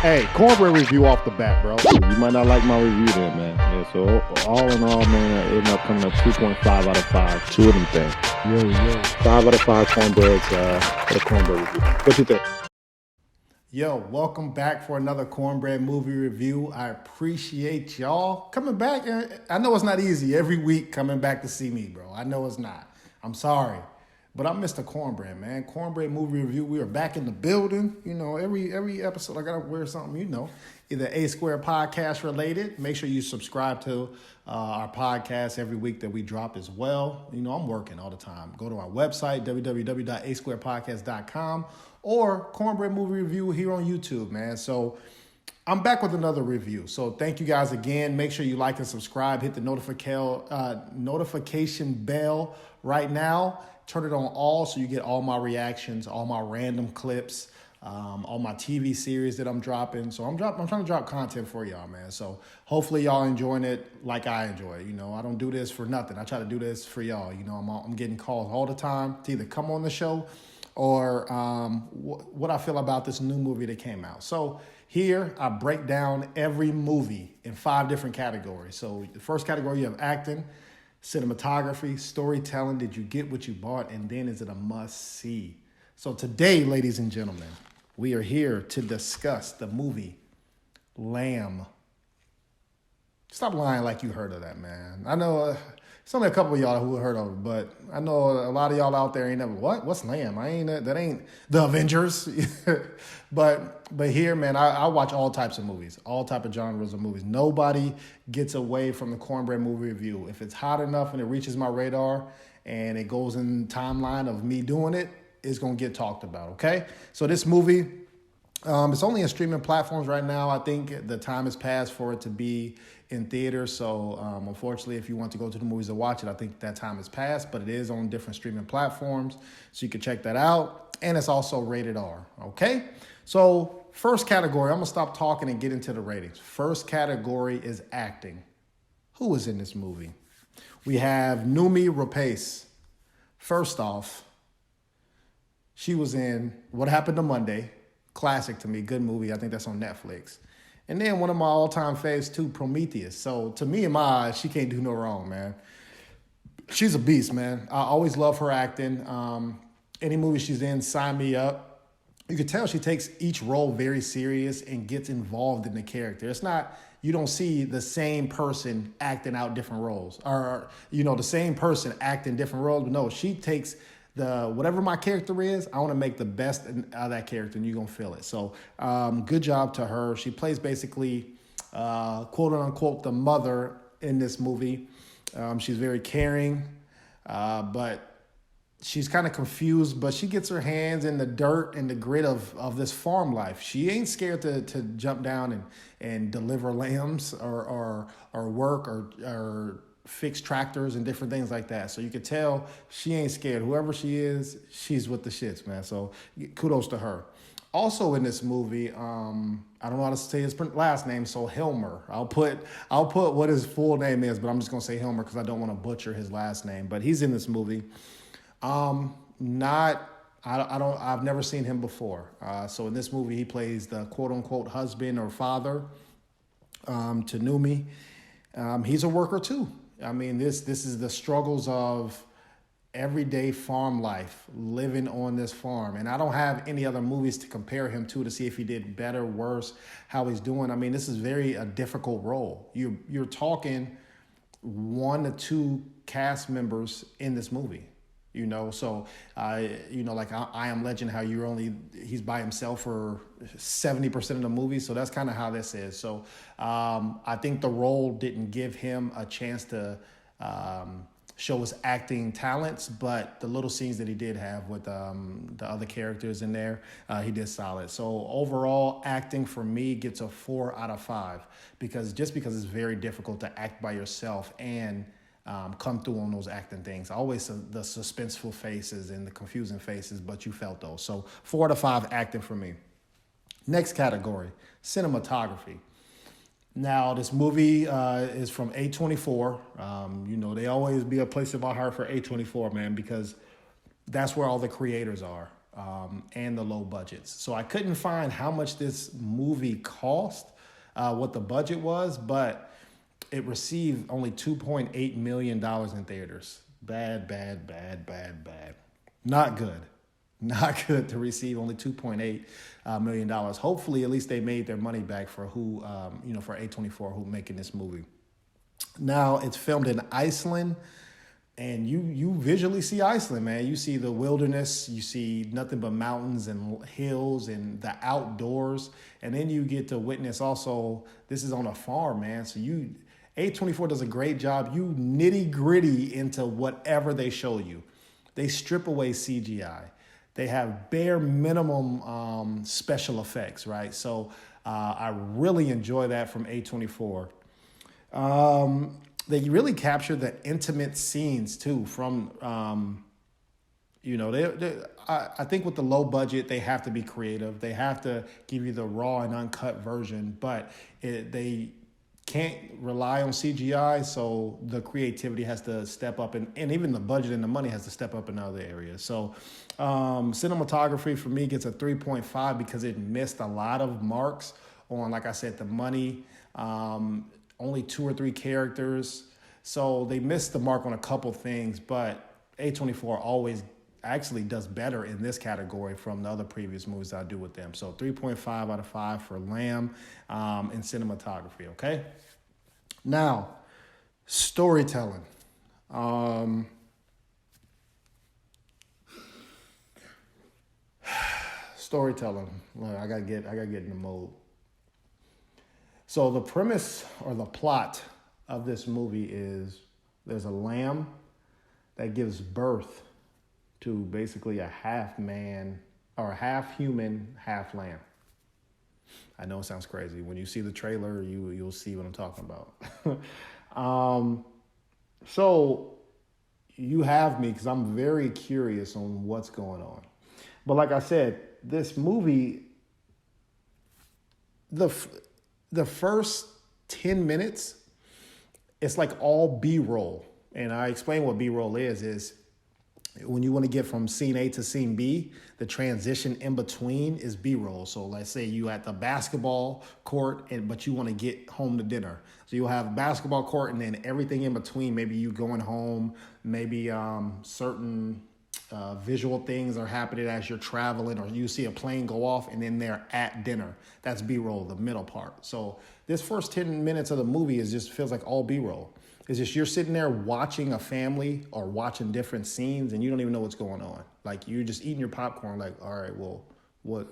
Hey, Cornbread review off the bat, bro. You might not like my review then, man. Yeah, so all in all, man, I ended up coming up 2.5 out of 5. Two of them things. Yo. 5 out of 5 cornbreads for the cornbread review. What you think? Yo, welcome back for another Cornbread Movie review. I appreciate y'all coming back. I know it's not easy every week coming back to see me, bro. I know it's not. I'm sorry. But I'm Mr. Cornbread, man. Cornbread Movie Review. We are back in the building. You know, every episode I gotta wear something, either A24 podcast related. Make sure you subscribe to our podcast every week that we drop as well. You know, I'm working all the time. Go to our website, www.a2podcast.com, or Cornbread Movie Review here on YouTube, man. So I'm back with another review. So thank you guys again. Make sure you like and subscribe. Hit the notification bell right now. Turn it on all so you get all my reactions, all my random clips, all my TV series that I'm dropping. So I'm trying to drop content for y'all, man. So hopefully y'all enjoying it like I enjoy it. You know, I don't do this for nothing. I try to do this for y'all. You know, I'm getting calls all the time to either come on the show or what I feel about this new movie that came out. So here I break down every movie in 5 different categories. So the first category, you have acting, cinematography, storytelling. Did you get what you bought? And then is it a must-see? So today, ladies and gentlemen, we are here to discuss the movie Lamb. Stop lying like you heard of that, man. I know it's only a couple of y'all who heard of it, but I know a lot of y'all out there ain't never, what's Lamb? That ain't the Avengers. But here, man, I watch all types of movies, all type of genres of movies. Nobody gets away from the Cornbread Movie Review. If it's hot enough and it reaches my radar and it goes in the timeline of me doing it, it's going to get talked about, okay? So this movie, it's only in streaming platforms right now. I think the time has passed for it to be in theaters. So unfortunately, if you want to go to the movies to watch it, I think that time has passed, but it is on different streaming platforms. So you can check that out. And it's also rated R, okay? So first category, I'm going to stop talking and get into the ratings. First category is acting. Who is in this movie? We have Noomi Rapace. First off, she was in What Happened to Monday. Classic to me, good movie. I think that's on Netflix. And then one of my all-time faves too, Prometheus. So to me, in my eyes, she can't do no wrong, man. She's a beast, man. I always love her acting. Any movie she's in, sign me up. You can tell she takes each role very serious and gets involved in the character. It's not, you don't see the same person acting out different roles or, the same person acting different roles. But no, she takes whatever my character is, I want to make the best out of that character, and you're going to feel it. So good job to her. She plays basically, quote unquote, the mother in this movie. She's very caring, but she's kind of confused, but she gets her hands in the dirt and the grit of this farm life. She ain't scared to jump down and deliver lambs or work or fix tractors and different things like that. So you could tell she ain't scared. Whoever she is, she's with the shits, man. So kudos to her. Also in this movie, I don't know how to say his last name, so Hilmer. I'll put what his full name is, but I'm just gonna say Hilmer because I don't want to butcher his last name. But he's in this movie. I've never seen him before. So in this movie, he plays the quote unquote husband or father to Noomi. He's a worker too. I mean, this is the struggles of everyday farm life, living on this farm. And I don't have any other movies to compare him to see if he did better, worse, how he's doing. I mean, this is a difficult role. You're talking 1 to 2 cast members in this movie. So, like I Am Legend, how he's by himself for 70% of the movie. So that's kind of how this is. So I think the role didn't give him a chance to show his acting talents, but the little scenes that he did have with the other characters in there, he did solid. So overall, acting for me gets a 4 out of 5 because it's very difficult to act by yourself and come through on those acting things. Always the suspenseful faces and the confusing faces, but you felt those. So 4 out of 5 acting for me. Next category, cinematography. Now, this movie is from A24. They always be a place in my heart for A24, man, because that's where all the creators are. and the low budgets. So I couldn't find how much this movie cost, what the budget was, but it received only $2.8 million in theaters. Bad, bad, bad, bad, bad. Not good. Not good to receive only $2.8 million. Hopefully, at least they made their money back for for A24, who making this movie. Now, it's filmed in Iceland, and you visually see Iceland, man. You see the wilderness, you see nothing but mountains and hills and the outdoors. And then you get to witness also, this is on a farm, man. So A24 does a great job. You nitty gritty into whatever they show you. They strip away CGI. They have bare minimum special effects, right? So I really enjoy that from A24. They really capture the intimate scenes too. From I think with the low budget, they have to be creative. They have to give you the raw and uncut version, but they can't rely on CGI, so the creativity has to step up, and even the budget and the money has to step up in other areas. So cinematography for me gets a 3.5 because it missed a lot of marks on, like I said, the money, only 2 or 3 characters. So they missed the mark on a couple things, but A24 always actually does better in this category from the other previous movies I do with them. So 3.5 out of 5 for Lamb in cinematography, okay? Now, storytelling. Storytelling. Well, I gotta get in the mode. So the premise or the plot of this movie is there's a lamb that gives birth to basically a half man or a half human, half lamb. I know it sounds crazy. When you see the trailer, you'll see what I'm talking about. So you have me because I'm very curious on what's going on. But like I said, this movie, the first 10 minutes, it's like all B-roll. And I explain what B-roll is when you want to get from scene A to scene B, the transition in between is B-roll. So let's say you at the basketball court, but you want to get home to dinner. So you'll have basketball court and then everything in between. Maybe you going home, maybe certain visual things are happening as you're traveling, or you see a plane go off and then they're at dinner. That's B-roll, the middle part. So this first 10 minutes of the movie feels like all B-roll. It's just you're sitting there watching a family or watching different scenes and you don't even know what's going on. Like you're just eating your popcorn like, all right, well, what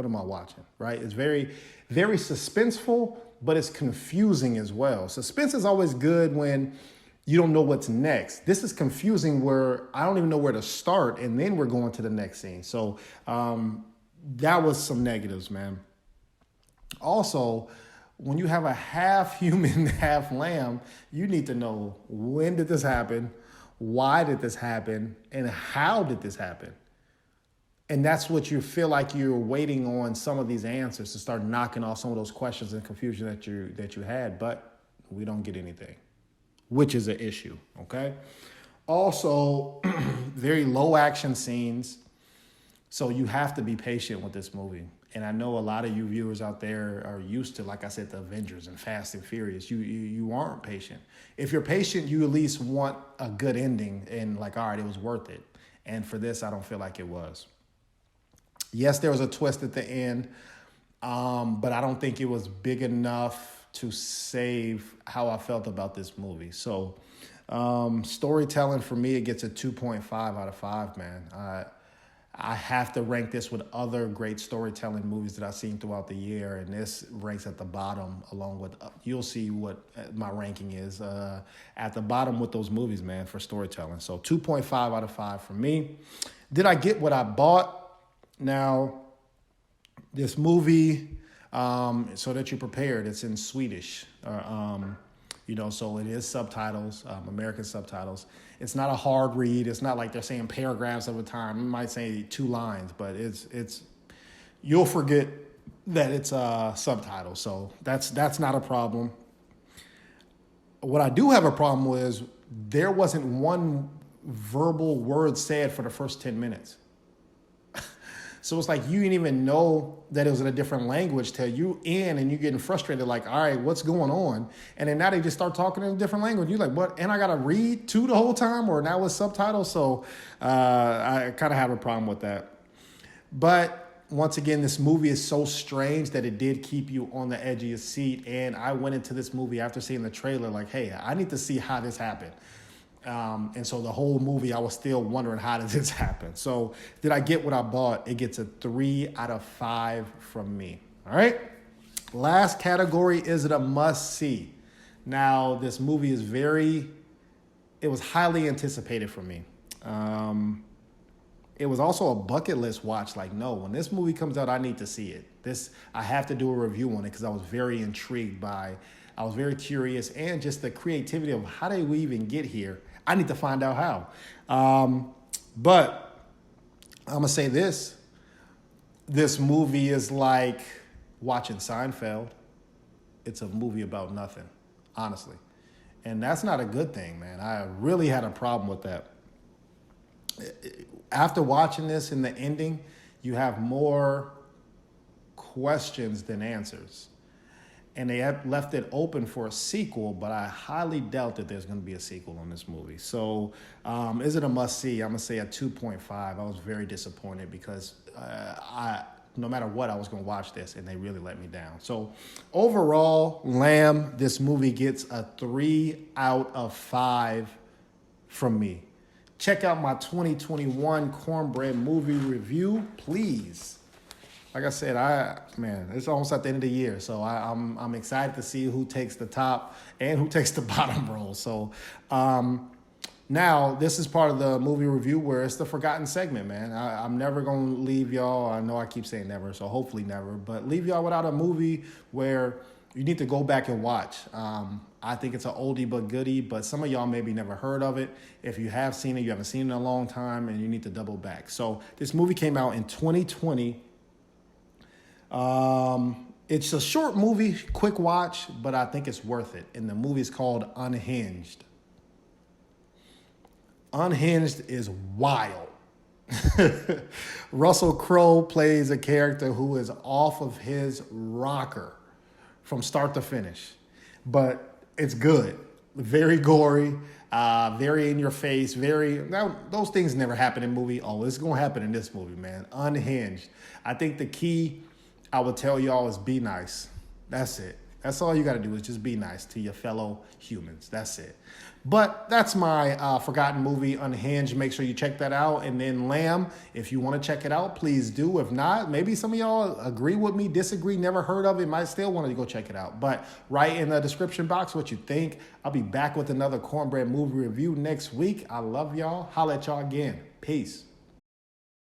am I watching, right? It's very, very suspenseful, but it's confusing as well. Suspense is always good when you don't know what's next. This is confusing where I don't even know where to start, and then we're going to the next scene. So that was some negatives, man. Also, when you have a half human, half lamb, you need to know, when did this happen? Why did this happen? And how did this happen? And that's what you feel like you're waiting on, some of these answers to start knocking off some of those questions and confusion that you had, but we don't get anything, which is an issue, okay? Also, very low action scenes, so you have to be patient with this movie. And I know a lot of you viewers out there are used to, like I said, the Avengers and Fast and Furious. You aren't patient. If you're patient, you at least want a good ending and like, all right, it was worth it. And for this, I don't feel like it was. Yes, there was a twist at the end, but I don't think it was big enough to save how I felt about this movie. So storytelling for me, it gets a 2.5 out of 5, man. I have to rank this with other great storytelling movies that I've seen throughout the year, and this ranks at the bottom along with, you'll see what my ranking is, at the bottom with those movies, man, for storytelling. So 2.5 out of 5 for me. Did I get what I bought? Now, this movie, so that you're prepared, it's in Swedish, so it is subtitles, American subtitles. It's not a hard read. It's not like they're saying paragraphs at a time. It might say 2 lines, but it's you'll forget that it's subtitles. So that's not a problem. What I do have a problem with is there wasn't one verbal word said for the first 10 minutes. So it's like you didn't even know that it was in a different language till you in and you're getting frustrated, like, all right, what's going on? And then now they just start talking in a different language. You're like, what? And I got to read too the whole time, or now with subtitles? So I kind of have a problem with that. But once again, this movie is so strange that it did keep you on the edge of your seat. And I went into this movie after seeing the trailer like, hey, I need to see how this happened. And so the whole movie, I was still wondering, how did this happen? So did I get what I bought? It gets a 3 out of 5 from me. All right. Last category, is it a must see? Now, this movie is it was highly anticipated for me. It was also a bucket list watch. Like, no, when this movie comes out, I need to see it. I have to do a review on it because I was very intrigued I was very curious, and just the creativity of how did we even get here? I need to find out how. But I'm going to say this. This movie is like watching Seinfeld. It's a movie about nothing, honestly. And that's not a good thing, man. I really had a problem with that. After watching this in the ending, you have more questions than answers. And they have left it open for a sequel, but I highly doubt that there's going to be a sequel on this movie. So is it a must-see? I'm going to say a 2.5. I was very disappointed because no matter what, I was going to watch this, and they really let me down. So overall, Lamb, this movie gets a 3 out of 5 from me. Check out my 2021 Cornbread Movie review, please. Like I said, it's almost at the end of the year, so I'm excited to see who takes the top and who takes the bottom role. So now this is part of the movie review where it's the forgotten segment, man. I'm never going to leave y'all. I know I keep saying never, so hopefully never, but leave y'all without a movie where you need to go back and watch. I think it's an oldie but goodie, but some of y'all maybe never heard of it. If you have seen it, you haven't seen it in a long time, and you need to double back. So this movie came out in 2020. It's a short movie, quick watch, but I think it's worth it. And the movie is called Unhinged. Unhinged is wild. Russell Crowe plays a character who is off of his rocker from start to finish. But it's good. Very gory, very in your face, those things never happen in movie. Oh, it's going to happen in this movie, man. Unhinged. I think the key I would tell y'all is be nice. That's it. That's all you got to do is just be nice to your fellow humans. That's it. But that's my forgotten movie, Unhinged. Make sure you check that out. And then Lamb, if you want to check it out, please do. If not, maybe some of y'all agree with me, disagree, never heard of it, might still want to go check it out. But write in the description box what you think. I'll be back with another Cornbread Movie review next week. I love y'all. Holla at y'all again. Peace.